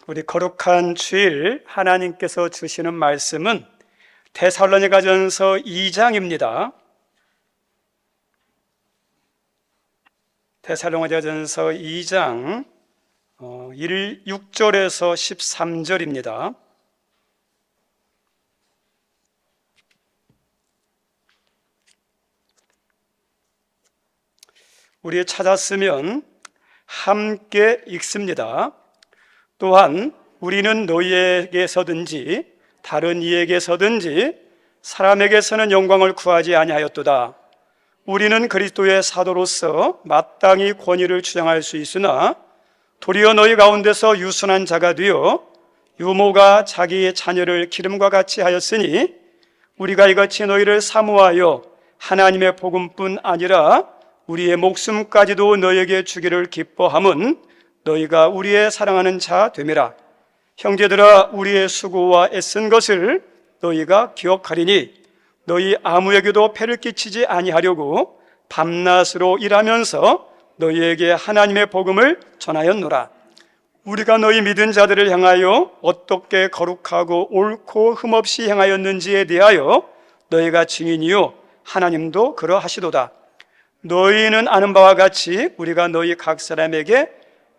우리 거룩한 주일 하나님께서 주시는 말씀은 데살로니가전서 2장입니다. 데살로니가전서 2장 6절에서 13절입니다. 우리 찾았으면 함께 읽습니다. 또한 우리는 너희에게서든지 다른 이에게서든지 사람에게서는 영광을 구하지 아니하였도다. 우리는 그리스도의 사도로서 마땅히 권위를 주장할 수 있으나 도리어 너희 가운데서 유순한 자가 되어 유모가 자기의 자녀를 기름과 같이 하였으니 우리가 이같이 너희를 사모하여 하나님의 복음뿐 아니라 우리의 목숨까지도 너희에게 주기를 기뻐함은 너희가 우리의 사랑하는 자 됨이라. 형제들아, 우리의 수고와 애쓴 것을 너희가 기억하리니 너희 아무에게도 폐를 끼치지 아니하려고 밤낮으로 일하면서 너희에게 하나님의 복음을 전하였노라. 우리가 너희 믿은 자들을 향하여 어떻게 거룩하고 옳고 흠없이 행하였는지에 대하여 너희가 증인이요 하나님도 그러하시도다. 너희는 아는 바와 같이 우리가 너희 각 사람에게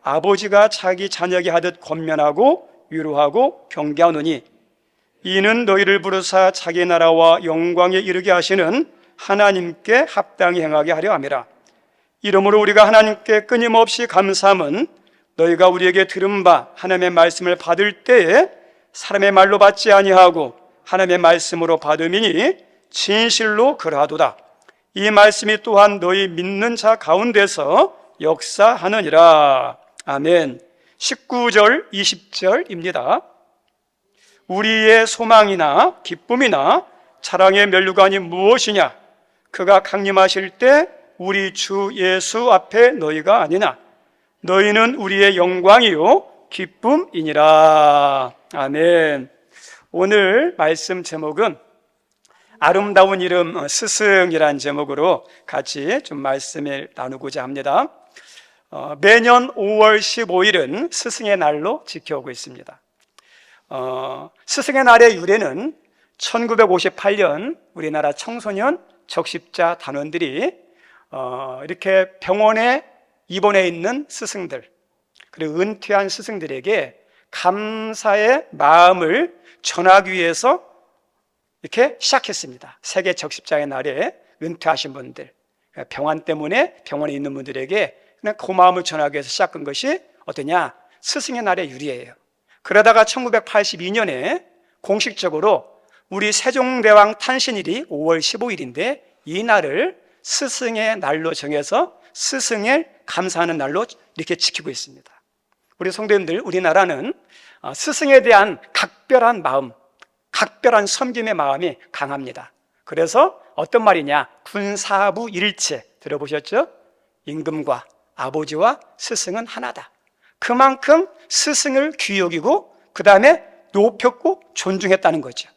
아버지가 자기 자녀에게 하듯 권면하고 위로하고 경계하노니 이는 너희를 부르사 자기 나라와 영광에 이르게 하시는 하나님께 합당히 행하게 하려 함이라. 이러므로 우리가 하나님께 끊임없이 감사함은 너희가 우리에게 들은 바 하나님의 말씀을 받을 때에 사람의 말로 받지 아니하고 하나님의 말씀으로 받음이니 진실로 그러하도다. 이 말씀이 또한 너희 믿는 자 가운데서 역사하느니라. 아멘. 19절 20절입니다. 우리의 소망이나 기쁨이나 자랑의 면류관이 무엇이냐? 그가 강림하실 때 우리 주 예수 앞에 너희가 아니나 너희는 우리의 영광이요 기쁨이니라. 아멘. 오늘 말씀 제목은 아름다운 이름 스승이라는 제목으로 같이 좀 말씀을 나누고자 합니다. 매년 5월 15일은 스승의 날로 지켜오고 있습니다. 스승의 날의 유래는 1958년 우리나라 청소년 적십자 단원들이 이렇게 병원에 입원해 있는 스승들, 그리고 은퇴한 스승들에게 감사의 마음을 전하기 위해서 이렇게 시작했습니다. 세계 적십자의 날에 은퇴하신 분들, 병환 때문에 병원에 있는 분들에게 그냥 고마움을 전하기 위해서 시작한 것이 어떠냐? 스승의 날의 유래예요. 그러다가 1982년에 공식적으로 우리 세종대왕 탄신일이 5월 15일인데 이 날을 스승의 날로 정해서 스승을 감사하는 날로 이렇게 지키고 있습니다. 우리 성도님들, 우리나라는 스승에 대한 각별한 마음, 각별한 섬김의 마음이 강합니다. 그래서 어떤 말이냐? 군사부 일체 들어보셨죠? 임금과 아버지와 스승은 하나다. 그만큼 스승을 귀히 여기고 그 다음에 높였고 존중했다는 거죠.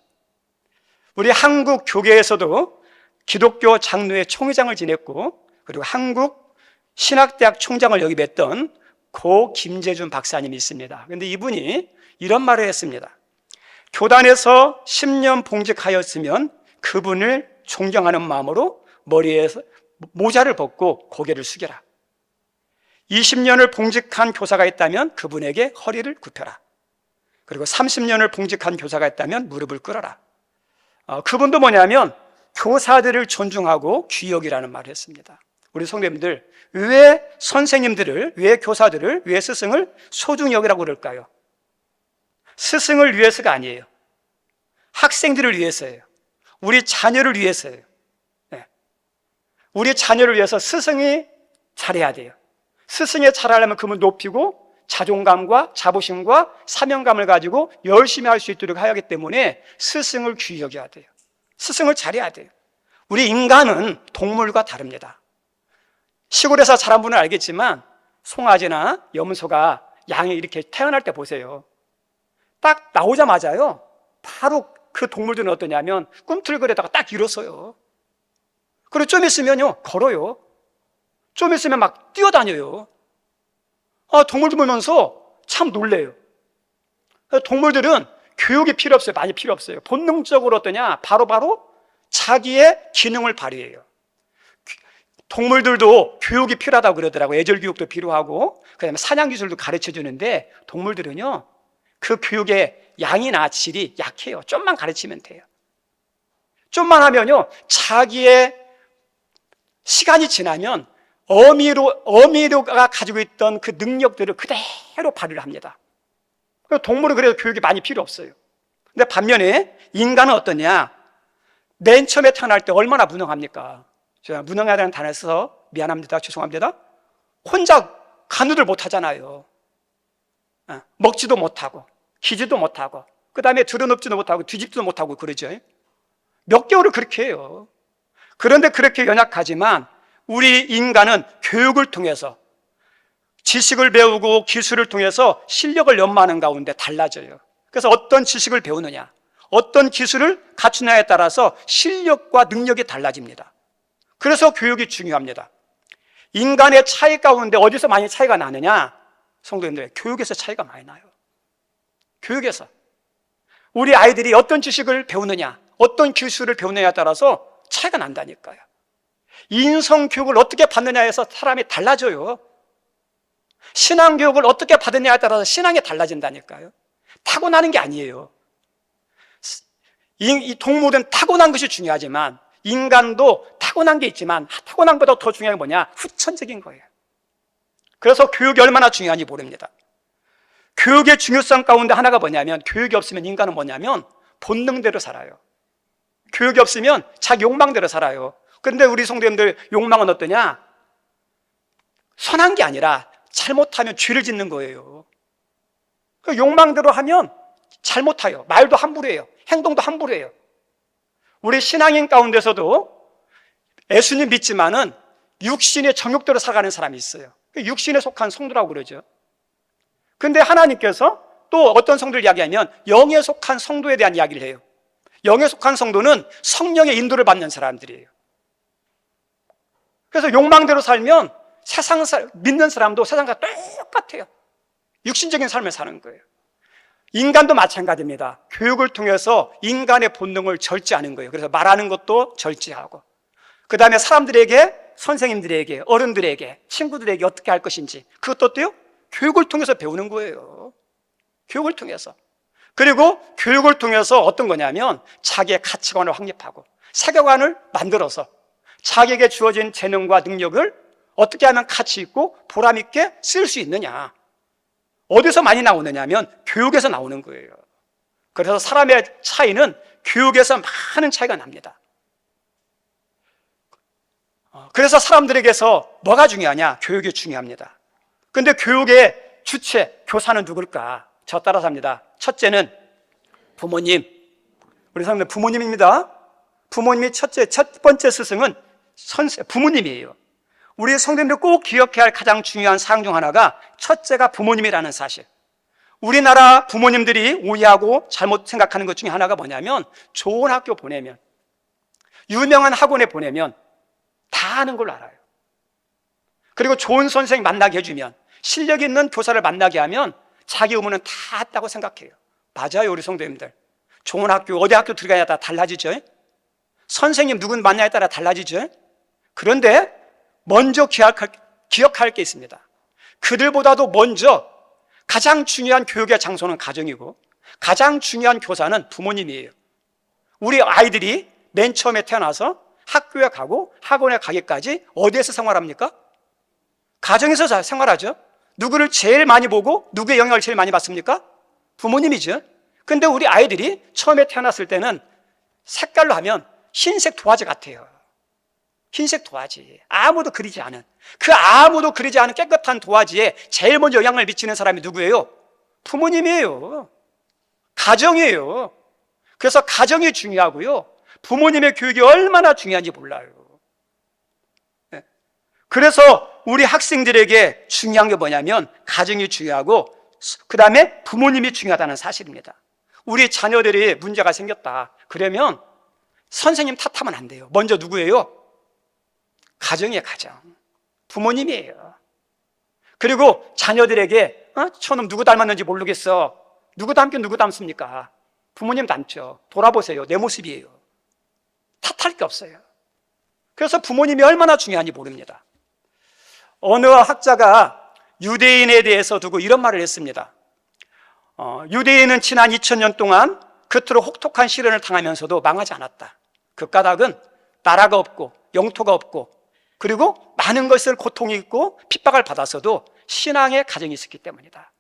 우리 한국 교계에서도 기독교 장로회 총회장을 지냈고 그리고 한국 신학대학 총장을 역임했던 고 김재준 박사님이 있습니다. 그런데 이분이 이런 말을 했습니다. 교단에서 10년 봉직하였으면 그분을 존경하는 마음으로 머리에서 모자를 벗고 고개를 숙여라. 20년을 봉직한 교사가 있다면 그분에게 허리를 굽혀라. 그리고 30년을 봉직한 교사가 있다면 무릎을 꿇어라. 그분도 뭐냐면 교사들을 존중하고 귀히 여기라는 말을 했습니다. 우리 성도님들, 왜 선생님들을, 왜 교사들을, 왜 스승을 소중히 여기라고 그럴까요? 스승을 위해서가 아니에요. 학생들을 위해서예요. 우리 자녀를 위해서예요. 네. 우리 자녀를 위해서 스승이 잘해야 돼요. 스승이 잘하려면 그분을 높이고 자존감과 자부심과 사명감을 가지고 열심히 할 수 있도록 하기 때문에 스승을 귀히 여겨야 돼요. 스승을 잘해야 돼요. 우리 인간은 동물과 다릅니다. 시골에서 자란 분은 알겠지만 송아지나 염소가 양이 이렇게 태어날 때 보세요. 딱 나오자마자요, 바로 그 동물들은 어떠냐면 꿈틀거리다가 딱 일어서요. 그리고 좀 있으면요 걸어요. 좀 있으면 막 뛰어다녀요. 동물들 보면서 참 놀래요. 동물들은 교육이 필요 없어요. 많이 필요 없어요. 본능적으로 어떠냐? 바로바로 자기의 기능을 발휘해요. 동물들도 교육이 필요하다고 그러더라고요. 예절 교육도 필요하고, 그 다음에 사냥 기술도 가르쳐 주는데, 동물들은요, 그 교육의 양이나 질이 약해요. 좀만 가르치면 돼요. 좀만 하면요, 자기의 시간이 지나면 어미류가 가지고 있던 그 능력들을 그대로 발휘를 합니다. 동물은 그래서 교육이 많이 필요 없어요. 근데 반면에 인간은 어떠냐? 맨 처음에 태어날 때 얼마나 무능합니까? 제가 무능하다는 단어를 써서 미안합니다. 죄송합니다. 혼자 가누들 못하잖아요. 먹지도 못하고 기지도 못하고 그 다음에 들어눕지도 못하고 뒤집지도 못하고 그러죠. 몇 개월을 그렇게 해요. 그런데 그렇게 연약하지만 우리 인간은 교육을 통해서 지식을 배우고 기술을 통해서 실력을 연마하는 가운데 달라져요. 그래서 어떤 지식을 배우느냐, 어떤 기술을 갖추느냐에 따라서 실력과 능력이 달라집니다. 그래서 교육이 중요합니다. 인간의 차이 가운데 어디서 많이 차이가 나느냐? 성도님들, 교육에서 차이가 많이 나요. 교육에서. 우리 아이들이 어떤 지식을 배우느냐, 어떤 기술을 배우느냐에 따라서 차이가 난다니까요. 인성교육을 어떻게 받느냐에서 사람이 달라져요. 신앙교육을 어떻게 받느냐에 따라서 신앙이 달라진다니까요. 타고나는 게 아니에요. 이 동물은 타고난 것이 중요하지만 인간도 타고난 게 있지만 타고난 것보다 더 중요한 게 뭐냐? 후천적인 거예요. 그래서 교육이 얼마나 중요한지 모릅니다. 교육의 중요성 가운데 하나가 뭐냐면, 교육이 없으면 인간은 뭐냐면 본능대로 살아요. 교육이 없으면 자기 욕망대로 살아요. 그런데 우리 성도님들 욕망은 어떠냐? 선한 게 아니라 잘못하면 죄를 짓는 거예요. 그 욕망대로 하면 잘못해요. 말도 함부로 해요. 행동도 함부로 해요. 우리 신앙인 가운데서도 예수님 믿지만은 육신의 정욕대로 살아가는 사람이 있어요. 육신에 속한 성도라고 그러죠. 근데 하나님께서 또 어떤 성도를 이야기하면 영에 속한 성도에 대한 이야기를 해요. 영에 속한 성도는 성령의 인도를 받는 사람들이에요. 그래서 욕망대로 살면 믿는 사람도 세상과 똑같아요. 육신적인 삶을 사는 거예요. 인간도 마찬가지입니다. 교육을 통해서 인간의 본능을 절제하는 거예요. 그래서 말하는 것도 절제하고, 그 다음에 사람들에게, 선생님들에게, 어른들에게, 친구들에게 어떻게 할 것인지, 그것도 어때요? 교육을 통해서 배우는 거예요. 교육을 통해서. 그리고 교육을 통해서 어떤 거냐면 자기의 가치관을 확립하고 세계관을 만들어서 자기에게 주어진 재능과 능력을 어떻게 하면 가치 있고 보람 있게 쓸 수 있느냐. 어디서 많이 나오느냐면 교육에서 나오는 거예요. 그래서 사람의 차이는 교육에서 많은 차이가 납니다. 그래서 사람들에게서 뭐가 중요하냐? 교육이 중요합니다. 근데 교육의 주체, 교사는 누굴까? 저 따라서 합니다. 첫째는 부모님. 우리 사람들 부모님입니다. 부모님이 첫 번째 스승은 부모님이에요. 우리 성도님들 꼭 기억해야 할 가장 중요한 사항 중 하나가 첫째가 부모님이라는 사실. 우리나라 부모님들이 오해하고 잘못 생각하는 것 중에 하나가 뭐냐면 좋은 학교 보내면, 유명한 학원에 보내면 다 아는 걸로 알아요. 그리고 좋은 선생님 만나게 해주면, 실력 있는 교사를 만나게 하면 자기 의무는 다 했다고 생각해요. 맞아요, 우리 성도님들. 좋은 학교, 어디 학교 들어가냐에 따라 달라지죠. 선생님 누군 만나냐에 따라 달라지죠. 그런데 먼저 기억할 게 있습니다. 그들보다도 먼저 가장 중요한 교육의 장소는 가정이고 가장 중요한 교사는 부모님이에요. 우리 아이들이 맨 처음에 태어나서 학교에 가고 학원에 가기까지 어디에서 생활합니까? 가정에서 생활하죠. 누구를 제일 많이 보고 누구의 영향을 제일 많이 받습니까? 부모님이죠. 근데 우리 아이들이 처음에 태어났을 때는 색깔로 하면 흰색 도화지 같아요. 흰색 도화지. 아무도 그리지 않은, 그 아무도 그리지 않은 깨끗한 도화지에 제일 먼저 영향을 미치는 사람이 누구예요? 부모님이에요. 가정이에요. 그래서 가정이 중요하고요, 부모님의 교육이 얼마나 중요한지 몰라요. 그래서 우리 학생들에게 중요한 게 뭐냐면 가정이 중요하고 그 다음에 부모님이 중요하다는 사실입니다. 우리 자녀들이 문제가 생겼다 그러면 선생님 탓하면 안 돼요. 먼저 누구예요? 가정이에요. 가정. 부모님이에요. 그리고 자녀들에게 저놈 누구 닮았는지 모르겠어, 누구 닮긴 누구 닮습니까? 부모님 닮죠. 돌아보세요. 내 모습이에요. 탓할 게 없어요. 그래서 부모님이 얼마나 중요한지 모릅니다. 어느 학자가 유대인에 대해서 두고 이런 말을 했습니다. 유대인은 지난 2000년 동안 그토록 혹독한 시련을 당하면서도 망하지 않았다. 그 까닭은 나라가 없고 영토가 없고 그리고 많은 것을 고통이 있고 핍박을 받아서도 신앙의 가정이 있었기 때문이다.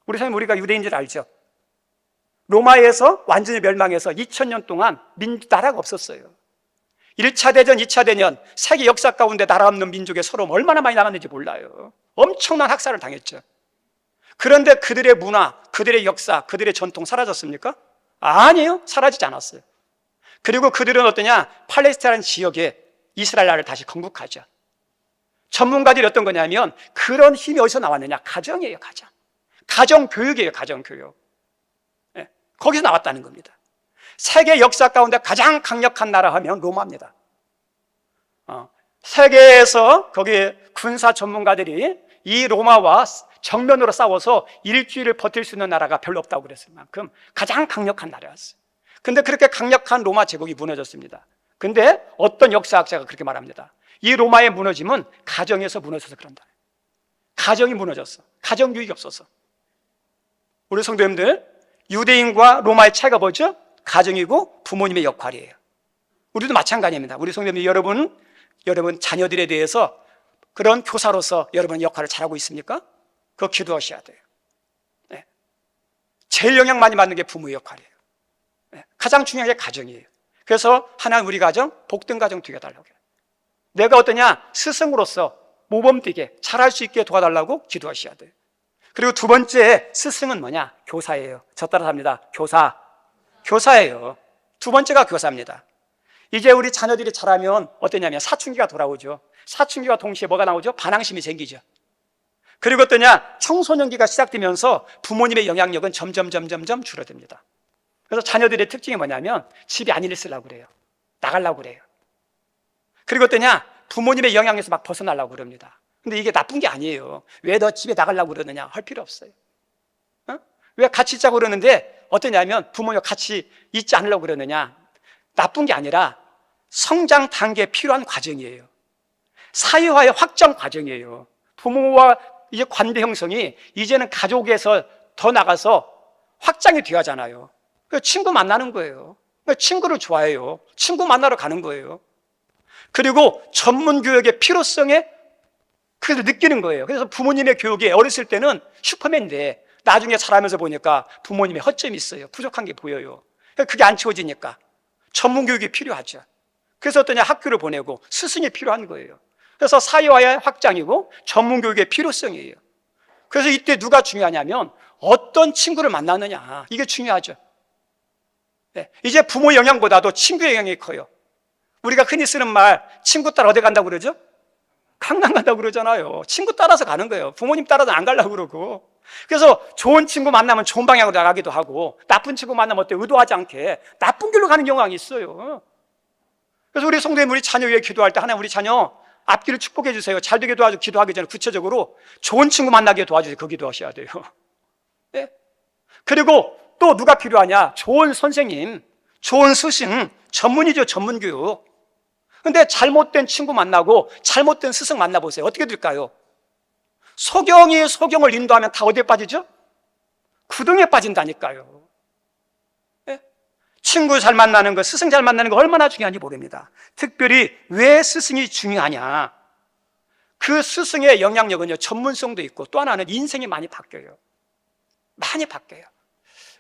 우리 선생님, 우리가 유대인들 알죠? 로마에서 완전히 멸망해서 2000년 동안 나라가 없었어요. 1차 대전, 2차 대전, 세계 역사 가운데 나라 없는 민족의 서러움 얼마나 많이 나갔는지 몰라요. 엄청난 학살을 당했죠. 그런데 그들의 문화, 그들의 역사, 그들의 전통 사라졌습니까? 아니에요. 사라지지 않았어요. 그리고 그들은 어떠냐? 팔레스타인 지역에 이스라엘 나라를 다시 건국하죠. 전문가들이 어떤 거냐면 그런 힘이 어디서 나왔느냐? 가정이에요. 가정교육이에요. 가정교육. 네, 거기서 나왔다는 겁니다. 세계 역사 가운데 가장 강력한 나라 하면 로마입니다. 세계에서 거기 군사 전문가들이 이 로마와 정면으로 싸워서 일주일을 버틸 수 있는 나라가 별로 없다고 그랬을 만큼 가장 강력한 나라였어요. 근데 그렇게 강력한 로마 제국이 무너졌습니다. 근데 어떤 역사학자가 그렇게 말합니다. 이 로마의 무너짐은 가정에서 무너져서 그런다. 가정이 무너졌어. 가정교육이 없어서. 우리 성도님들, 유대인과 로마의 차이가 뭐죠? 가정이고 부모님의 역할이에요. 우리도 마찬가지입니다. 우리 성도님들, 여러분 자녀들에 대해서 그런 교사로서 여러분의 역할을 잘하고 있습니까? 그거 기도하셔야 돼요. 네. 제일 영향 많이 받는 게 부모의 역할이에요. 네. 가장 중요한 게 가정이에요. 그래서 하나님 우리 가정 복된 가정 되게 해달라고 해요. 내가 어떠냐? 스승으로서 모범되게 잘할 수 있게 도와달라고 기도하셔야 돼요. 그리고 두 번째 스승은 뭐냐? 교사예요. 저 따라서 합니다. 교사예요. 두 번째가 교사입니다. 이제 우리 자녀들이 자라면 어떠냐면 사춘기가 돌아오죠. 사춘기와 동시에 뭐가 나오죠? 반항심이 생기죠. 그리고 어떠냐? 청소년기가 시작되면서 부모님의 영향력은 점점 줄어듭니다. 그래서 자녀들의 특징이 뭐냐면 집에 안 있으려고 그래요. 나가려고 그래요. 그리고 어떠냐? 부모님의 영향에서 막 벗어나려고 그럽니다. 근데 이게 나쁜 게 아니에요. 왜 너 집에 나가려고 그러느냐? 할 필요 없어요. 왜 같이 있자고 그러는데 어떠냐면 부모님과 같이 있지 않으려고 그러느냐? 나쁜 게 아니라 성장 단계에 필요한 과정이에요. 사회화의 확장 과정이에요. 부모와 이제 관계 형성이 이제는 가족에서 더 나가서 확장이 되어야 하잖아요. 친구 만나는 거예요. 친구를 좋아해요. 친구 만나러 가는 거예요. 그리고 전문 교육의 필요성에 그걸 느끼는 거예요. 그래서 부모님의 교육이 어렸을 때는 슈퍼맨인데 나중에 자라면서 보니까 부모님의 허점이 있어요. 부족한 게 보여요. 그게 안 채워지니까 전문 교육이 필요하죠. 그래서 어떠냐? 학교를 보내고 스승이 필요한 거예요. 그래서 사회화의 확장이고 전문 교육의 필요성이에요. 그래서 이때 누가 중요하냐면 어떤 친구를 만나느냐, 이게 중요하죠. 네. 이제 부모 영향보다도 친구의 영향이 커요. 우리가 흔히 쓰는 말, 친구 따라 어디 간다고 그러죠? 강남 간다고 그러잖아요. 친구 따라서 가는 거예요. 부모님 따라서 안 가려고 그러고. 그래서 좋은 친구 만나면 좋은 방향으로 나가기도 하고, 나쁜 친구 만나면 어때? 의도하지 않게 나쁜 길로 가는 경우가 있어요. 그래서 우리 성도님, 우리 자녀 위해 기도할 때 하나님 우리 자녀 앞길을 축복해 주세요. 잘 되게 도와주고, 기도하기 전에 구체적으로 좋은 친구 만나게 도와주세요. 그 기도하셔야 돼요. 네? 그리고 또 누가 필요하냐? 좋은 선생님, 좋은 스승, 전문이죠. 전문교육. 근데 잘못된 친구 만나고 잘못된 스승 만나보세요. 어떻게 될까요? 소경이 소경을 인도하면 다 어디에 빠지죠? 구덩이에 빠진다니까요. 네? 친구 잘 만나는 거, 스승 잘 만나는 거 얼마나 중요한지 모릅니다. 특별히 왜 스승이 중요하냐? 그 스승의 영향력은요, 전문성도 있고 또 하나는 인생이 많이 바뀌어요. 많이 바뀌어요.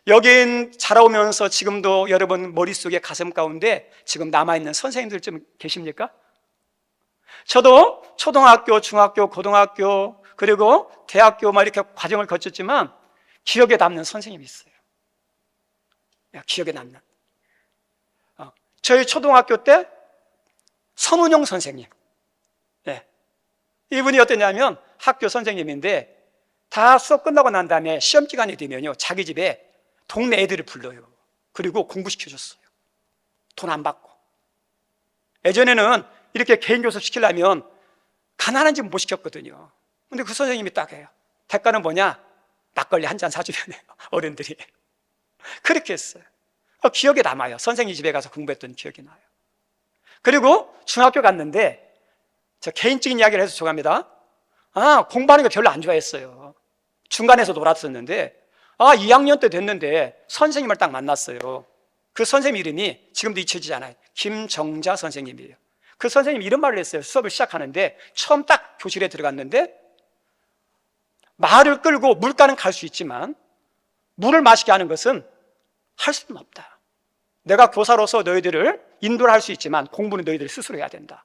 여긴 자라오면서 지금도 여러분 머릿속에 가슴 가운데 지금 남아있는 선생님들 좀 계십니까? 저도 초등학교, 중학교, 고등학교 그리고 대학교 막 이렇게 과정을 거쳤지만 기억에 남는 선생님이 있어요. 기억에 남는. 저희 초등학교 때 선운영 선생님. 네. 이분이 어떠냐면 학교 선생님인데 다 수업 끝나고 난 다음에 시험 기간이 되면요, 자기 집에 동네 애들을 불러요. 그리고 공부시켜줬어요. 돈 안 받고. 예전에는 이렇게 개인 교습 시키려면 가난한 집 못 시켰거든요. 근데 그 선생님이 딱 해요. 대가는 뭐냐? 막걸리 한 잔 사주면 어른들이. 그렇게 했어요. 기억에 남아요. 선생님 집에 가서 공부했던 기억이 나요. 그리고 중학교 갔는데, 저 개인적인 이야기를 해서 죄송합니다. 공부하는 거 별로 안 좋아했어요. 중간에서 놀았었는데, 2학년 때 됐는데 선생님을 딱 만났어요. 그 선생님 이름이 지금도 잊혀지지 않아요. 김정자 선생님이에요. 그 선생님이 이런 말을 했어요. 수업을 시작하는데, 처음 딱 교실에 들어갔는데, 말을 끌고 물가는 갈 수 있지만 물을 마시게 하는 것은 할 수는 없다. 내가 교사로서 너희들을 인도를 할 수 있지만 공부는 너희들이 스스로 해야 된다.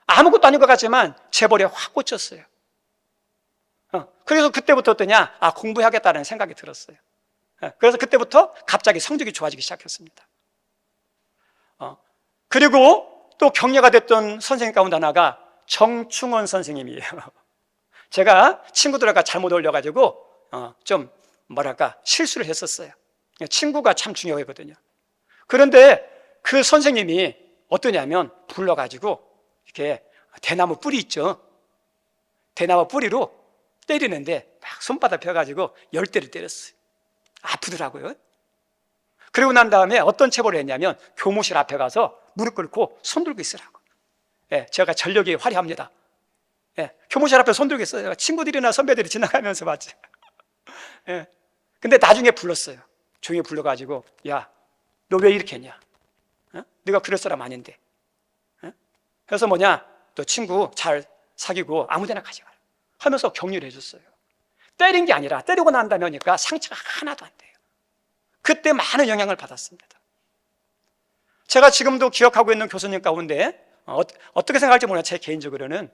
아무것도 아닌 것 같지만 제 머리에 확 꽂혔어요. 그래서 그때부터 어떠냐? 공부해야겠다는 생각이 들었어요. 그래서 그때부터 갑자기 성적이 좋아지기 시작했습니다. 그리고 또 격려가 됐던 선생님 가운데 하나가 정충원 선생님이에요. 제가 친구들과 잘못 어울려가지고 좀 실수를 했었어요. 친구가 참 중요하거든요. 그런데 그 선생님이 어떠냐면 불러가지고 이렇게 대나무 뿌리 있죠. 대나무 뿌리로 때리는데 막 손바닥 펴가지고 10대를 때렸어요. 아프더라고요. 그리고 난 다음에 어떤 체벌을 했냐면 교무실 앞에 가서 무릎 꿇고 손 들고 있으라고. 제가 전력이 화려합니다. 교무실 앞에 손 들고 있어요. 친구들이나 선배들이 지나가면서 봤지. 근데 나중에 불렀어요. 조용히 불러가지고, 야, 너 왜 이렇게 했냐? 네가 그럴 사람 아닌데. 그래서 너 친구 잘 사귀고 아무데나 가지 마라 하면서 격려를 해줬어요. 때린 게 아니라 때리고 난 다음에니까 상처가 하나도 안 돼요. 그때 많은 영향을 받았습니다. 제가 지금도 기억하고 있는 교수님 가운데 어떻게 생각할지 몰라요. 제 개인적으로는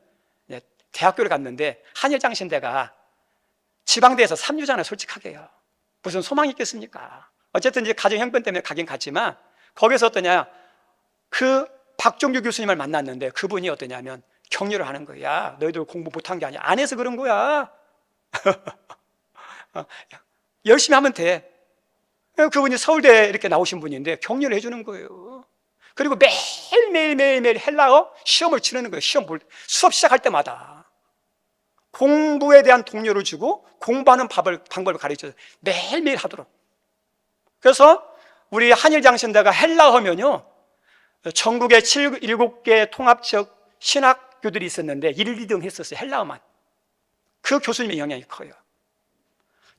대학교를 갔는데 한일장신대가 지방대에서 3유잖아요. 솔직하게요. 무슨 소망이 있겠습니까? 어쨌든 이제 가정 형편 때문에 가긴 갔지만 거기서 어떠냐, 그 박종규 교수님을 만났는데 그분이 어떠냐면 격려를 하는 거야. 야, 너희들 공부 못한 게 아니야. 안 해서 그런 거야. 열심히 하면 돼. 그분이 서울대 이렇게 나오신 분인데 격려를 해주는 거예요. 그리고 매일 헬라어 시험을 치르는 거예요. 수업 시작할 때마다 공부에 대한 동료를 주고 공부하는 방법을 가르쳐서 매일매일 하도록. 그래서 우리 한일장신대가 헬라어면요, 전국에 7개 통합적 신학교들이 있었는데 1, 2등 했었어요. 헬라어만. 그 교수님의 영향이 커요.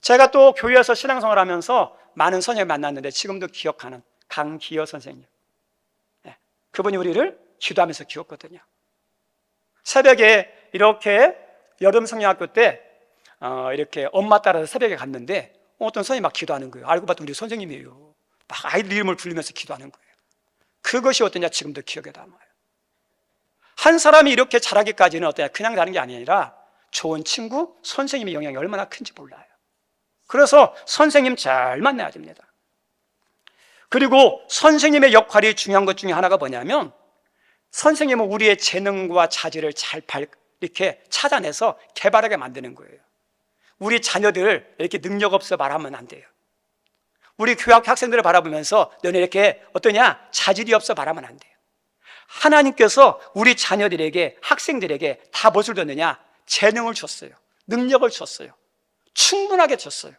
제가 또 교회에서 신앙생활을 하면서 많은 선생님을 만났는데 지금도 기억하는 강기여 선생님. 그분이 우리를 기도하면서 키웠거든요. 새벽에 이렇게 여름 성경학교 때 이렇게 엄마 따라서 새벽에 갔는데 어떤 선생님이 막 기도하는 거예요. 알고 봤더니 우리 선생님이에요. 막 아이들 이름을 부르면서 기도하는 거예요. 그것이 어떠냐, 지금도 기억에 남아요. 한 사람이 이렇게 자라기까지는 어떠냐, 그냥 자는 게 아니라 좋은 친구, 선생님의 영향이 얼마나 큰지 몰라요. 그래서 선생님 잘 만나야 됩니다. 그리고 선생님의 역할이 중요한 것 중에 하나가 뭐냐면, 선생님은 우리의 재능과 자질을 잘 이렇게 찾아내서 개발하게 만드는 거예요. 우리 자녀들 이렇게 능력 없어 말하면 안 돼요. 우리 교학 학생들을 바라보면서 너네 이렇게 어떠냐, 자질이 없어 말하면 안 돼요. 하나님께서 우리 자녀들에게, 학생들에게 다 무엇을 줬느냐? 재능을 줬어요. 능력을 줬어요. 충분하게 줬어요.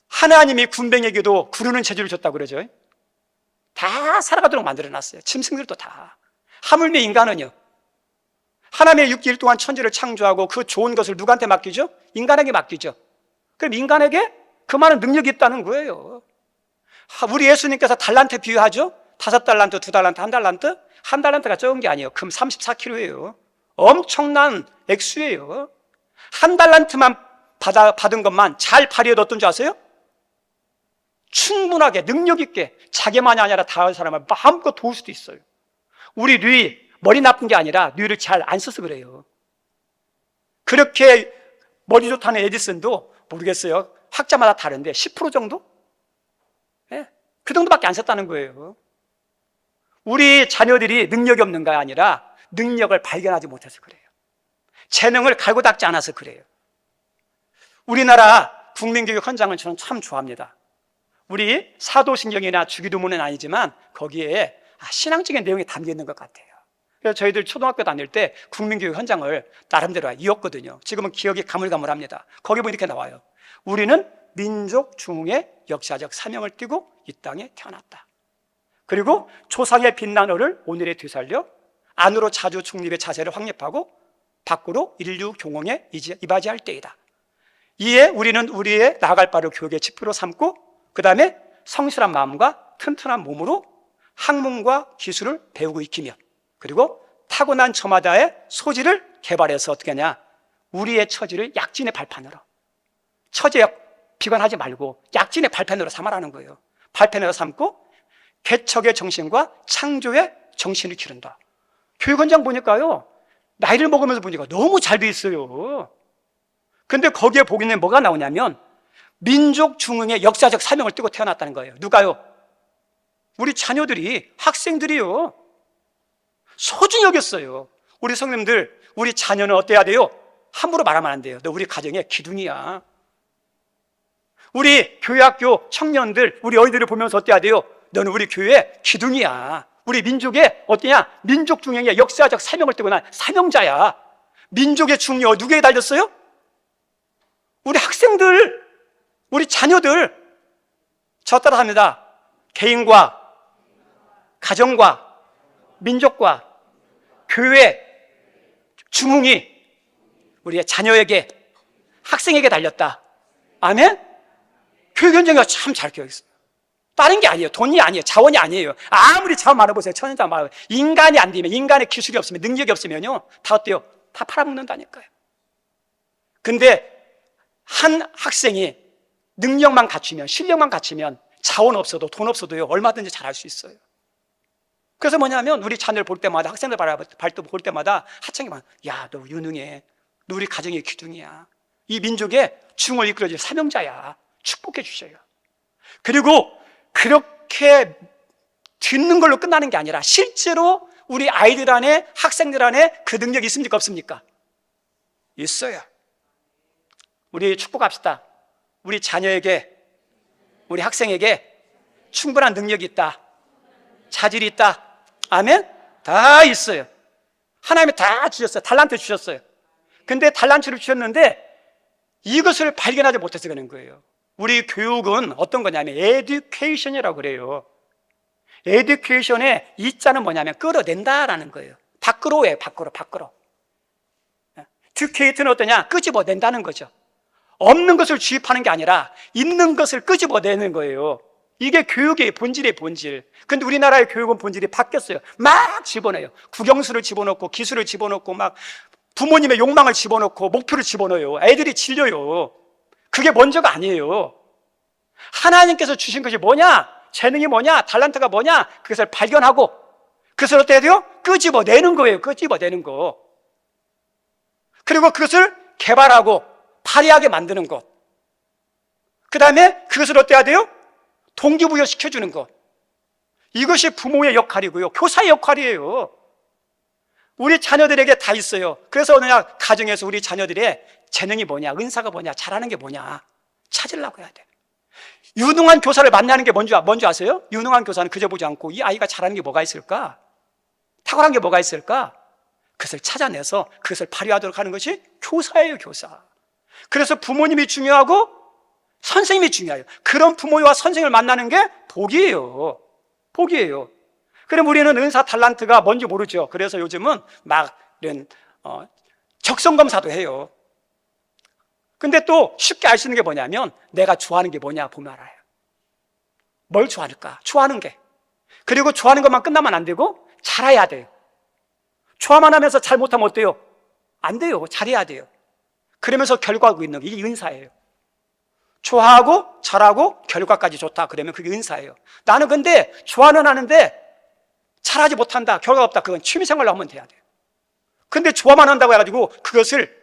하나님이 군뱅에게도 구르는 재주를 줬다고 그러죠. 다 살아가도록 만들어놨어요. 짐승들도 다. 하물며 인간은요, 하나님의 6일 동안 천지를 창조하고 그 좋은 것을 누구한테 맡기죠? 인간에게 맡기죠. 그럼 인간에게 그 많은 능력이 있다는 거예요. 우리 예수님께서 달란트 비유하죠? 5달란트, 2달란트, 1달란트? 1달란트가 적은 게 아니에요. 금 34kg예요. 엄청난 액수예요. 1달란트만 받은 것만 잘 발휘해도 어떤 줄 아세요? 충분하게 능력 있게 자기만이 아니라 다른 사람을 마음껏 도울 수도 있어요. 우리 뇌, 머리 나쁜 게 아니라 뇌를 잘 안 써서 그래요. 그렇게 머리 좋다는 에디슨도 모르겠어요. 학자마다 다른데 10% 정도? 그 정도밖에 안 썼다는 거예요. 우리 자녀들이 능력이 없는가 아니라 능력을 발견하지 못해서 그래요. 재능을 갈고 닦지 않아서 그래요. 우리나라 국민교육 현장을 저는 참 좋아합니다. 우리 사도신경이나 주기도문은 아니지만 거기에 신앙적인 내용이 담겨 있는 것 같아요. 그래서 저희들 초등학교 다닐 때 국민교육 현장을 나름대로 이었거든요. 지금은 기억이 가물가물합니다. 거기 보면 이렇게 나와요. 우리는 민족 중흥의 역사적 사명을 띠고 이 땅에 태어났다. 그리고 조상의 빛난 어를 오늘에 되살려 안으로 자주 중립의 자세를 확립하고 밖으로 인류 경영에 이바지할 때이다. 이에 우리는 우리의 나아갈 바를 교육의 지표로 삼고 그 다음에 성실한 마음과 튼튼한 몸으로 학문과 기술을 배우고 익히며 그리고 타고난 저마다의 소질을 개발해서 어떻게 하냐, 우리의 처지를 약진의 발판으로, 처지에 비관하지 말고 약진의 발판으로 삼아라는 거예요. 발판으로 삼고 개척의 정신과 창조의 정신을 기른다. 교육원장 보니까요, 나이를 먹으면서 보니까 너무 잘 돼 있어요. 근데 거기에 보기는 뭐가 나오냐면 민족 중흥의 역사적 사명을 띠고 태어났다는 거예요. 누가요? 우리 자녀들이, 학생들이요, 소중히 여겼어요. 우리 성님들, 우리 자녀는 어때야 돼요? 함부로 말하면 안 돼요. 너 우리 가정의 기둥이야. 우리 교회학교 청년들, 우리 어린이들을 보면서 어때야 돼요? 너는 우리 교회의 기둥이야. 우리 민족의 어떠냐? 민족 중흥의 역사적 사명을 띠고 난 사명자야. 민족의 중요 누구에게 달렸어요? 우리 학생들, 우리 자녀들. 저 따라 합니다. 개인과 가정과 민족과 교회 중흥이 우리의 자녀에게, 학생에게 달렸다. 아멘? 교육현장이 참 잘 기억했어요. 다른 게 아니에요. 돈이 아니에요. 자원이 아니에요. 아무리 자원 많아보세요. 천연자원 많아요. 인간이 안 되면, 인간의 기술이 없으면, 능력이 없으면요, 다 어때요? 다 팔아먹는다니까요. 근데 한 학생이 능력만 갖추면, 실력만 갖추면 자원 없어도 돈 없어도요, 얼마든지 잘할 수 있어요. 그래서 뭐냐면 우리 자녀를 볼 때마다, 학생들 볼 때마다 하청이 막, 야, 너 유능해. 너 우리 가정의 기둥이야. 이 민족의 중을 이끌어줄 사명자야. 축복해 주셔요. 그리고 그렇게 듣는 걸로 끝나는 게 아니라 실제로 우리 아이들 안에, 학생들 안에 그 능력이 있습니까? 없습니까? 있어요. 우리 축복합시다. 우리 자녀에게, 우리 학생에게 충분한 능력이 있다. 자질이 있다. 아멘? 다 있어요. 하나님이 다 주셨어요. 달란트 주셨어요. 근데 달란트를 주셨는데 이것을 발견하지 못해서 그런 거예요. 우리 교육은 어떤 거냐면 에듀케이션이라고 그래요. 에듀케이션의 이자는 뭐냐면 끌어낸다라는 거예요. 밖으로예요. 밖으로. 듀케이트는 어떠냐? 끄집어낸다는 거죠. 없는 것을 주입하는 게 아니라 있는 것을 끄집어내는 거예요. 이게 교육의 본질이에요, 본질. 근데 우리나라의 교육은 본질이 바뀌었어요. 막 집어넣어요. 국영수를 집어넣고 기술을 집어넣고 막 부모님의 욕망을 집어넣고 목표를 집어넣어요. 애들이 질려요. 그게 먼저가 아니에요. 하나님께서 주신 것이 뭐냐? 재능이 뭐냐? 달란트가 뭐냐? 그것을 발견하고 그것을 어떻게 해야 돼요? 끄집어내는 거예요. 끄집어내는 거. 그리고 그것을 개발하고 발휘하게 만드는 것. 그 다음에 그것을 어떻게 해야 돼요? 동기부여 시켜주는 것. 이것이 부모의 역할이고요, 교사의 역할이에요. 우리 자녀들에게 다 있어요. 그래서 어느 날 가정에서 우리 자녀들의 재능이 뭐냐, 은사가 뭐냐, 잘하는 게 뭐냐 찾으려고 해야 돼. 유능한 교사를 만나는 게 뭔지 아세요? 유능한 교사는 그저 보지 않고 이 아이가 잘하는 게 뭐가 있을까? 탁월한 게 뭐가 있을까? 그것을 찾아내서 그것을 발휘하도록 하는 것이 교사예요, 교사. 그래서 부모님이 중요하고 선생님이 중요해요. 그런 부모와 선생님을 만나는 게 복이에요. 복이에요. 그럼 우리는 은사 달란트가 뭔지 모르죠. 그래서 요즘은 막 이런 적성검사도 해요. 근데 또 쉽게 알 수 있는 게 뭐냐면 내가 좋아하는 게 뭐냐 보면 알아요. 뭘 좋아할까? 좋아하는 게. 그리고 좋아하는 것만 끝나면 안 되고 잘해야 돼요. 좋아만 하면서 잘 못하면 어때요? 안 돼요. 잘해야 돼요. 그러면서 결과하고 있는 게 이게 은사예요. 좋아하고 잘하고 결과까지 좋다 그러면 그게 은사예요. 나는 근데 좋아는 하는데 잘하지 못한다, 결과가 없다, 그건 취미생활로 하면 돼야 돼요. 근데 좋아만 한다고 해가지고 그것을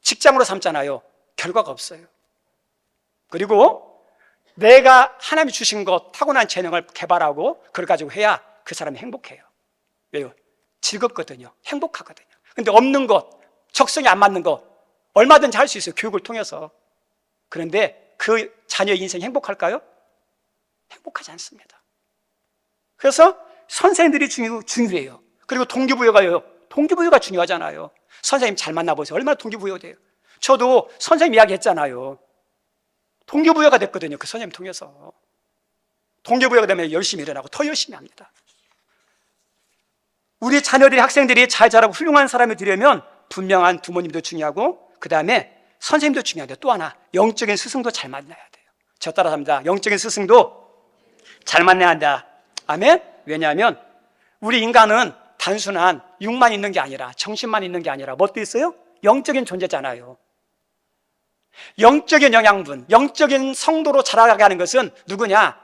직장으로 삼잖아요. 결과가 없어요. 그리고 내가 하나님이 주신 것, 타고난 재능을 개발하고 그걸 가지고 해야 그 사람이 행복해요. 왜요? 즐겁거든요. 행복하거든요. 근데 없는 것, 적성이 안 맞는 것 얼마든지 할 수 있어요. 교육을 통해서. 그런데 그 자녀의 인생이 행복할까요? 행복하지 않습니다. 그래서 선생님들이 중요해요. 그리고 동기부여가요. 동기부여가 중요하잖아요. 선생님 잘 만나보세요. 얼마나 동기부여 돼요. 저도 선생님 이야기 했잖아요. 동기부여가 됐거든요. 그 선생님 통해서. 동기부여가 되면 열심히 일어나고 더 열심히 합니다. 우리 자녀들이, 학생들이 잘 자라고 훌륭한 사람이 되려면 분명한 부모님도 중요하고, 그 다음에 선생님도 중요한데, 또 하나 영적인 스승도 잘 만나야 돼요. 저 따라서 합니다. 영적인 스승도 잘 만나야 한다. 아멘? 왜냐하면 우리 인간은 단순한 육만 있는 게 아니라, 정신만 있는 게 아니라 뭣도 있어요? 영적인 존재잖아요. 영적인 영양분, 영적인 성도로 자라가게 하는 것은 누구냐?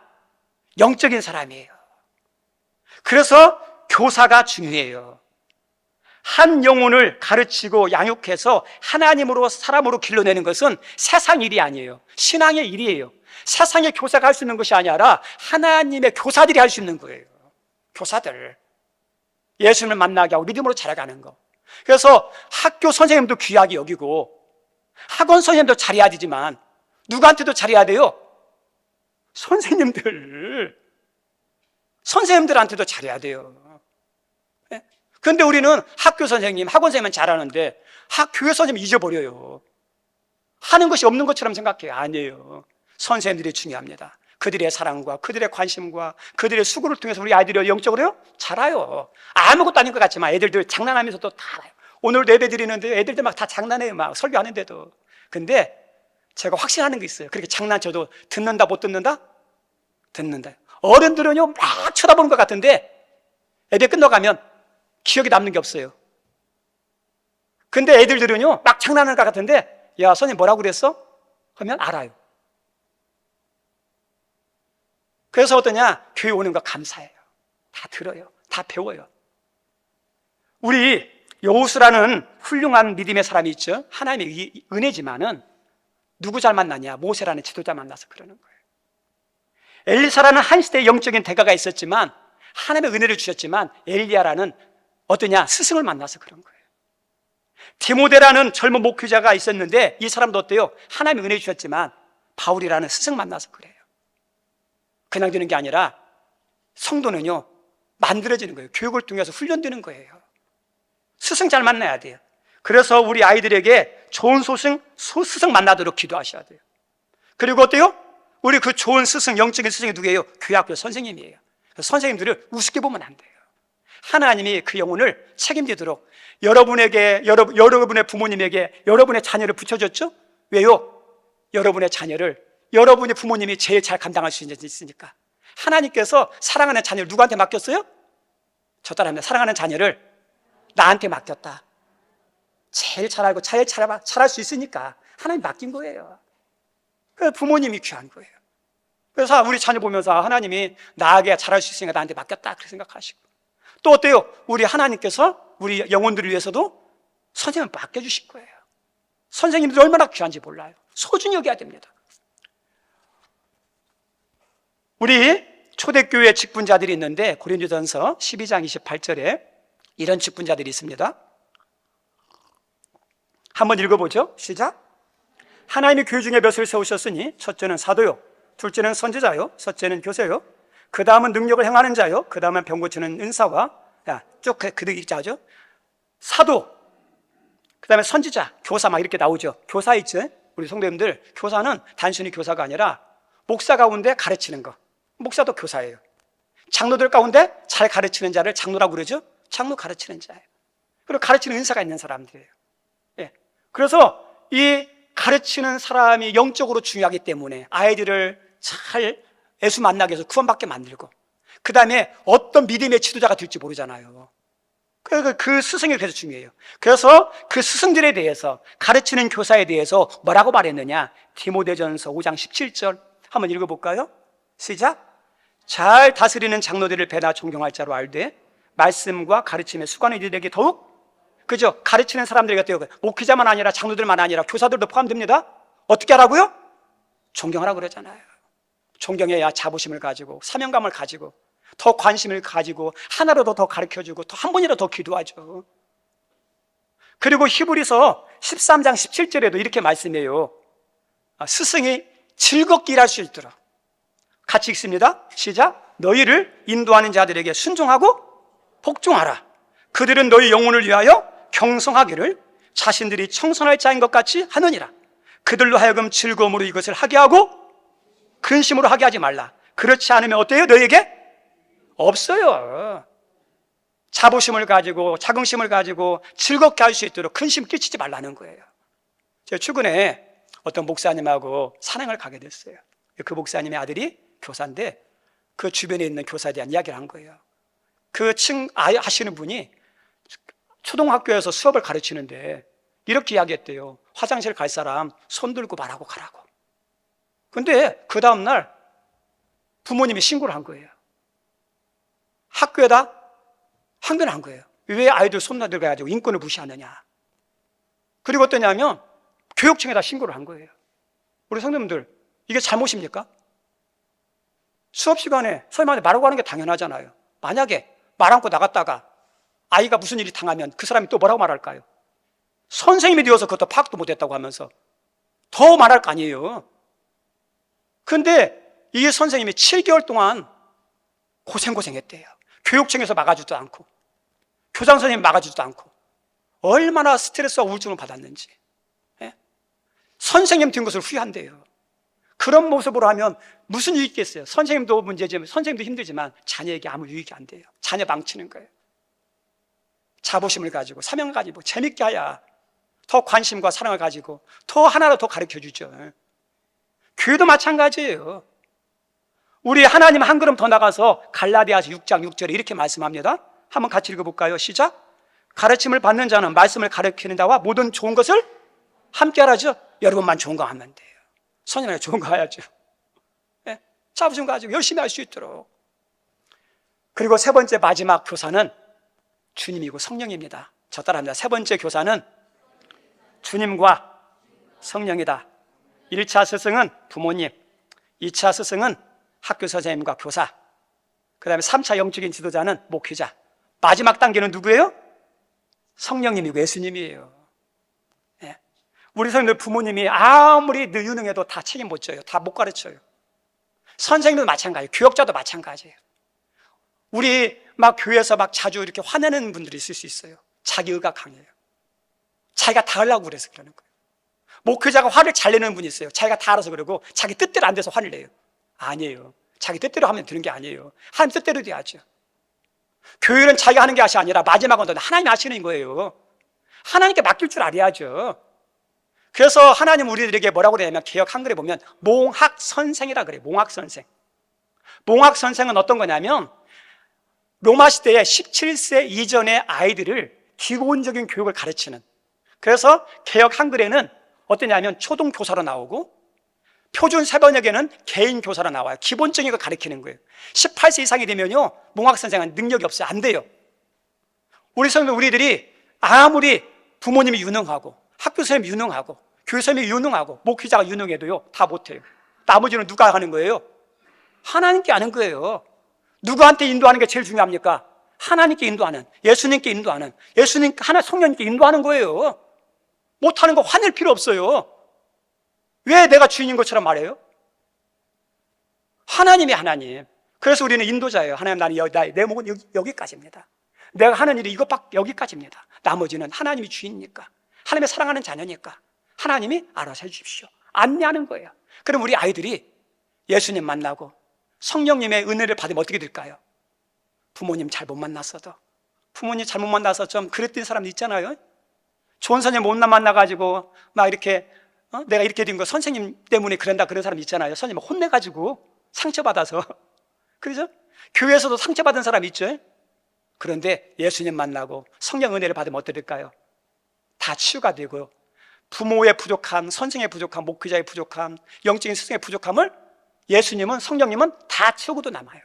영적인 사람이에요. 그래서 교사가 중요해요. 한 영혼을 가르치고 양육해서 하나님으로, 사람으로 길러내는 것은 세상 일이 아니에요. 신앙의 일이에요. 세상의 교사가 할 수 있는 것이 아니라 하나님의 교사들이 할 수 있는 거예요. 교사들. 예수님을 만나게 하고 믿음으로 자라가는 거. 그래서 학교 선생님도 귀하게 여기고, 학원 선생님도 잘해야 되지만 누구한테도 잘해야 돼요? 선생님들한테도 잘해야 돼요. 그런데 우리는 학교 선생님, 학원 선생님은 잘하는데 교회 선생님 잊어버려요. 하는 것이 없는 것처럼 생각해요. 아니에요. 선생님들이 중요합니다. 그들의 사랑과 그들의 관심과 그들의 수고를 통해서 우리 아이들이 영적으로요 자라요. 아무것도 아닌 것 같지만 애들들 장난하면서도 다 알아요. 오늘도 예배 드리는데 애들들 막 다 장난해요. 막 설교하는데도. 근데 제가 확신하는 게 있어요. 그렇게 장난쳐도 듣는다 못 듣는다? 듣는다. 어른들은요 막 쳐다보는 것 같은데 예배 끝나가면 기억에 남는 게 없어요. 근데 애들들은요 막 장난하는 것 같은데, 야 선생님 뭐라고 그랬어? 하면 알아요. 그래서 어떠냐? 교회 오는 거 감사해요. 다 들어요. 다 배워요. 우리 여호수라는 훌륭한 믿음의 사람이 있죠. 하나님의 은혜지만은 누구 잘 만나냐? 모세라는 지도자 만나서 그러는 거예요. 엘리사라는 한 시대의 영적인 대가가 있었지만, 하나님의 은혜를 주셨지만, 엘리야라는 어떠냐? 스승을 만나서 그런 거예요. 디모데라는 젊은 목회자가 있었는데 이 사람도 어때요? 하나님의 은혜 주셨지만 바울이라는 스승 만나서 그래요. 그냥 되는 게 아니라 성도는요 만들어지는 거예요. 교육을 통해서 훈련되는 거예요. 스승 잘 만나야 돼요. 그래서 우리 아이들에게 좋은 스승 만나도록 기도하셔야 돼요. 그리고 어때요? 우리 그 좋은 스승, 영적인 스승이 누구예요? 교회 학교 선생님이에요. 선생님들을 우습게 보면 안 돼요. 하나님이 그 영혼을 책임지도록 여러분에게, 여러분의 부모님에게 여러분의 자녀를 붙여줬죠? 왜요? 여러분의 자녀를 여러분의 부모님이 제일 잘 감당할 수 있으니까. 하나님께서 사랑하는 자녀를 누구한테 맡겼어요? 저 따라합니다. 사랑하는 자녀를 나한테 맡겼다. 제일 잘 알고 제일 잘할 수 있으니까 하나님 맡긴 거예요. 그래서 부모님이 귀한 거예요. 그래서 우리 자녀 보면서 하나님이 나에게 잘할 수 있으니까 나한테 맡겼다 그렇게 생각하시고, 또 어때요? 우리 하나님께서 우리 영혼들을 위해서도 선생님을 맡겨주실 거예요. 선생님들이 얼마나 귀한지 몰라요. 소중히 여겨야 됩니다. 우리 초대교회 직분자들이 있는데 고린도전서 12장 28절에 이런 직분자들이 있습니다. 한번 읽어보죠. 시작. 하나님이 교회 중에 몇을 세우셨으니 첫째는 사도요, 둘째는 선지자요, 셋째는 교사요, 그 다음은 능력을 행하는 자요, 그 다음은 병 고치는 은사와, 쭉 그들 읽자죠. 사도, 그 다음에 선지자, 교사 막 이렇게 나오죠. 교사 있죠. 우리 성도님들, 교사는 단순히 교사가 아니라 목사 가운데 가르치는 거, 목사도 교사예요. 장로들 가운데 잘 가르치는 자를 장로라고 그러죠. 장로 가르치는 자예요. 그리고 가르치는 은사가 있는 사람들이에요. 예. 그래서 이 가르치는 사람이 영적으로 중요하기 때문에 아이들을 잘 예수 만나게 해서 구원받게 만들고, 그 다음에 어떤 믿음의 지도자가 될지 모르잖아요. 그 스승이 그래서 중요해요. 그래서 그 스승들에 대해서, 가르치는 교사에 대해서 뭐라고 말했느냐? 디모데전서 5장 17절 한번 읽어볼까요? 시작. 잘 다스리는 장로들을 배나 존경할 자로 알되 말씀과 가르침에 수고하는 이들에게 더욱, 그죠? 가르치는 사람들에게 어때요? 목회자만 아니라 장로들만 아니라 교사들도 포함됩니다. 어떻게 하라고요? 존경하라고 그러잖아요. 존경해야 자부심을 가지고 사명감을 가지고 더 관심을 가지고 하나라도 더 가르쳐주고 더 한 번이라도 더 기도하죠. 그리고 히브리서 13장 17절에도 이렇게 말씀해요. 스승이 즐겁게 일할 수 있도록. 같이 읽습니다. 시작. 너희를 인도하는 자들에게 순종하고 복종하라. 그들은 너희 영혼을 위하여 경성하기를 자신들이 청선할 자인 것 같이 하느니라. 그들로 하여금 즐거움으로 이것을 하게 하고 근심으로 하게 하지 말라. 그렇지 않으면 어때요? 너에게 없어요. 자부심을 가지고 자긍심을 가지고 즐겁게 할 수 있도록 근심 끼치지 말라는 거예요. 제가 최근에 어떤 목사님하고 산행을 가게 됐어요. 그 목사님의 아들이 교사인데 그 주변에 있는 교사에 대한 이야기를 한 거예요. 그 하시는 분이 초등학교에서 수업을 가르치는데 이렇게 이야기했대요. 화장실 갈 사람 손 들고 말하고 가라고. 근데 그 다음날 부모님이 신고를 한 거예요. 학교에다 항변을 한 거예요. 왜 아이들 손 들어가지고 인권을 무시하느냐. 그리고 어떠냐면 교육청에다 신고를 한 거예요. 우리 성도님들, 이게 잘못입니까? 수업 시간에 선생님한테 말하고 하는 게 당연하잖아요. 만약에 말 않고 나갔다가 아이가 무슨 일이 당하면 그 사람이 또 뭐라고 말할까요? 선생님이 되어서 그것도 파악도 못했다고 하면서 더 말할 거 아니에요. 근데 이 선생님이 7개월 동안 고생했대요. 교육청에서 막아주지도 않고 교장 선생님이 막아주지도 않고 얼마나 스트레스와 우울증을 받았는지. 예? 선생님 된 것을 후회한대요. 그런 모습으로 하면 무슨 유익이 있겠어요? 선생님도 문제지만 선생님도 힘들지만 자녀에게 아무 유익이 안 돼요. 자녀 망치는 거예요. 자부심을 가지고 사명을 가지고 재밌게 하야 더 관심과 사랑을 가지고 더 하나로 더 가르쳐주죠. 교회도 마찬가지예요. 우리 하나님 한 걸음 더 나가서 갈라디아서 6장 6절에 이렇게 말씀합니다. 한번 같이 읽어볼까요? 시작. 가르침을 받는 자는 말씀을 가르치는 자와 모든 좋은 것을 함께 하라죠. 여러분만 좋은 거 하면 돼요. 선생님이 좋은 거 해야죠. 네? 자부심 가지고 열심히 할 수 있도록. 그리고 세 번째 마지막 교사는 주님이고 성령입니다. 저 따라합니다. 세 번째 교사는 주님과 성령이다. 1차 스승은 부모님, 2차 스승은 학교 선생님과 교사, 그 다음에 3차 영적인 지도자는 목회자, 마지막 단계는 누구예요? 성령님이고 예수님이에요. 네. 우리 성도들 부모님이 아무리 유능해도 다 책임 못 져요. 다 못 가르쳐요. 선생님도 마찬가지예요. 교역자도 마찬가지예요. 우리 막 교회에서 막 자주 이렇게 화내는 분들이 있을 수 있어요. 자기 의가 강해요. 자기가 다 하려고 그래서 그러는 거예요. 목회자가 화를 잘 내는 분이 있어요. 자기가 다 알아서 그러고 자기 뜻대로 안 돼서 화를 내요. 아니에요. 자기 뜻대로 하면 되는 게 아니에요. 하나님 뜻대로 돼야죠. 교회는 자기가 하는 게 아니라 마지막은 하나님이 하시는 거예요. 하나님께 맡길 줄 알아야죠. 그래서 하나님 우리들에게 뭐라고 그러냐면 개역 한글에 보면 몽학선생이라 그래요. 몽학선생. 몽학선생은 어떤 거냐면 로마 시대에 17세 이전의 아이들을 기본적인 교육을 가르치는, 그래서 개역 한글에는 어떠냐면 초등교사로 나오고 표준 세번역에는 개인 교사로 나와요. 기본적인 걸 가르치는 거예요. 18세 이상이 되면요 몽학선생은 능력이 없어요. 안 돼요. 우리 성도 우리들이 아무리 부모님이 유능하고 학교 선생님이 유능하고 교회 선생님이 유능하고 목회자가 유능해도요 다 못해요. 나머지는 누가 하는 거예요? 하나님께 하는 거예요. 누구한테 인도하는 게 제일 중요합니까? 하나님께 인도하는, 예수님께 인도하는, 예수님 하나 성령님께 인도하는 거예요. 못하는 거 화낼 필요 없어요. 왜 내가 주인인 것처럼 말해요? 하나님이 하나님. 그래서 우리는 인도자예요. 하나님, 나는 내 목은 여기까지입니다. 내가 하는 일이 이것밖에 여기까지입니다. 나머지는 하나님이 주인이니까, 하나님의 사랑하는 자녀니까 하나님이 알아서 해주십시오. 안내하는 거예요. 그럼 우리 아이들이 예수님 만나고 성령님의 은혜를 받으면 어떻게 될까요? 부모님 잘 못 만났어도, 부모님 잘못 만나서 좀 그랬던 사람도 있잖아요. 좋은 선생님 못 만나가지고 막 이렇게 내가 이렇게 된 거 선생님 때문에 그런다 그런 사람 있잖아요. 선생님 혼내가지고 상처받아서. 그렇죠? 교회에서도 상처받은 사람 있죠. 그런데 예수님 만나고 성령 은혜를 받으면 어떻게 될까요? 다 치유가 되고 부모의 부족함, 선생의 부족함, 목회자의 부족함, 영적인 스승의 부족함을 예수님은, 성령님은 다 채우고도 남아요.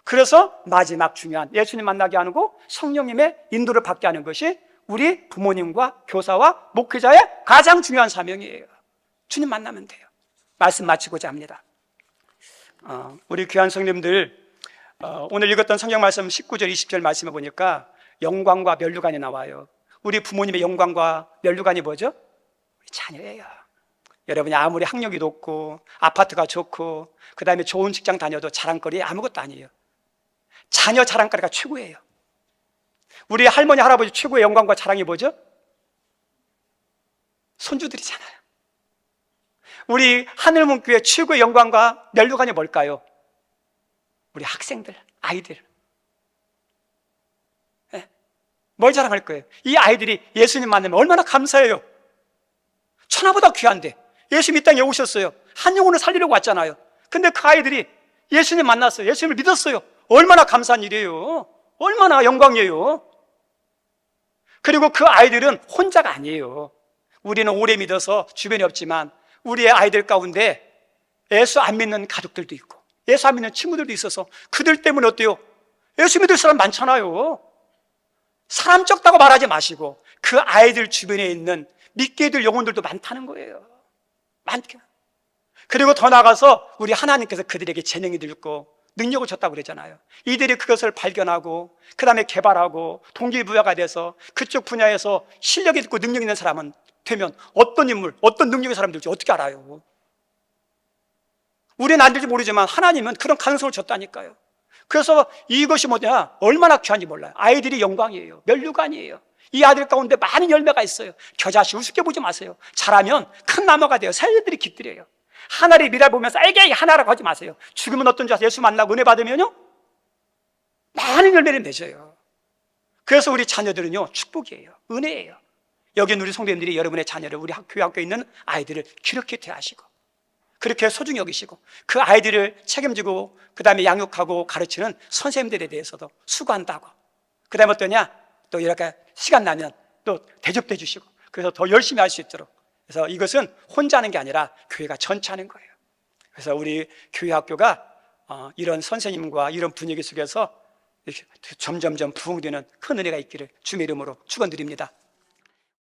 그래서 마지막 중요한 예수님 만나게 하고 성령님의 인도를 받게 하는 것이 우리 부모님과 교사와 목회자의 가장 중요한 사명이에요. 주님 만나면 돼요. 말씀 마치고자 합니다. 우리 귀한 성님들, 오늘 읽었던 성경 말씀 19절 20절 말씀에 보니까 영광과 면류관이 나와요. 우리 부모님의 영광과 면류관이 뭐죠? 우리 자녀예요. 여러분이 아무리 학력이 높고 아파트가 좋고 그 다음에 좋은 직장 다녀도 자랑거리 아무것도 아니에요. 자녀 자랑거리가 최고예요. 우리 할머니 할아버지 최고의 영광과 자랑이 뭐죠? 손주들이잖아요. 우리 하늘문교회 최고의 영광과 면류관이 뭘까요? 우리 학생들, 아이들. 네. 뭘 자랑할 거예요? 이 아이들이 예수님 만나면 얼마나 감사해요. 천하보다 귀한데 예수님 이 땅에 오셨어요. 한 영혼을 살리려고 왔잖아요. 근데 그 아이들이 예수님 만났어요. 예수님을 믿었어요. 얼마나 감사한 일이에요. 얼마나 영광이에요. 그리고 그 아이들은 혼자가 아니에요. 우리는 오래 믿어서 주변에 없지만 우리의 아이들 가운데 예수 안 믿는 가족들도 있고 예수 안 믿는 친구들도 있어서 그들 때문에 어때요? 예수 믿을 사람 많잖아요. 사람 적다고 말하지 마시고 그 아이들 주변에 있는 믿게 될 영혼들도 많다는 거예요. 많게. 그리고 더 나아가서 우리 하나님께서 그들에게 재능이 들고 능력을 줬다고 그랬잖아요. 이들이 그것을 발견하고 그 다음에 개발하고 동기부여가 돼서 그쪽 분야에서 실력이 있고 능력 있는 사람은 되면 어떤 인물, 어떤 능력의 사람이 될지 어떻게 알아요? 우리는 안 될지 모르지만 하나님은 그런 가능성을 줬다니까요. 그래서 이것이 뭐냐? 얼마나 귀한지 몰라요. 아이들이 영광이에요. 면류관이에요. 이 아들 가운데 많은 열매가 있어요. 겨자씨 우습게 보지 마세요. 잘하면 큰 나무가 돼요. 새들이 깃들여요. 하나를 밀어보면서 에게 하나라고 하지 마세요. 죽으면 어떤 줄 아세요? 예수 만나고 은혜 받으면요 많은 열매를 맺어요. 그래서 우리 자녀들은요 축복이에요. 은혜예요. 여기는 우리 성도님들이 여러분의 자녀를 우리 교회 학교에 있는 아이들을 기렇게 대하시고 그렇게 소중히 여기시고 그 아이들을 책임지고 그 다음에 양육하고 가르치는 선생님들에 대해서도 수고한다고. 그 다음에 어떠냐? 또 이렇게 시간 나면 또 대접해 주시고 그래서 더 열심히 할 수 있도록. 그래서 이것은 혼자 하는 게 아니라 교회가 전체 하는 거예요. 그래서 우리 교회 학교가 이런 선생님과 이런 분위기 속에서 점점점 부흥되는 큰 은혜가 있기를 주님의 이름으로 축원드립니다.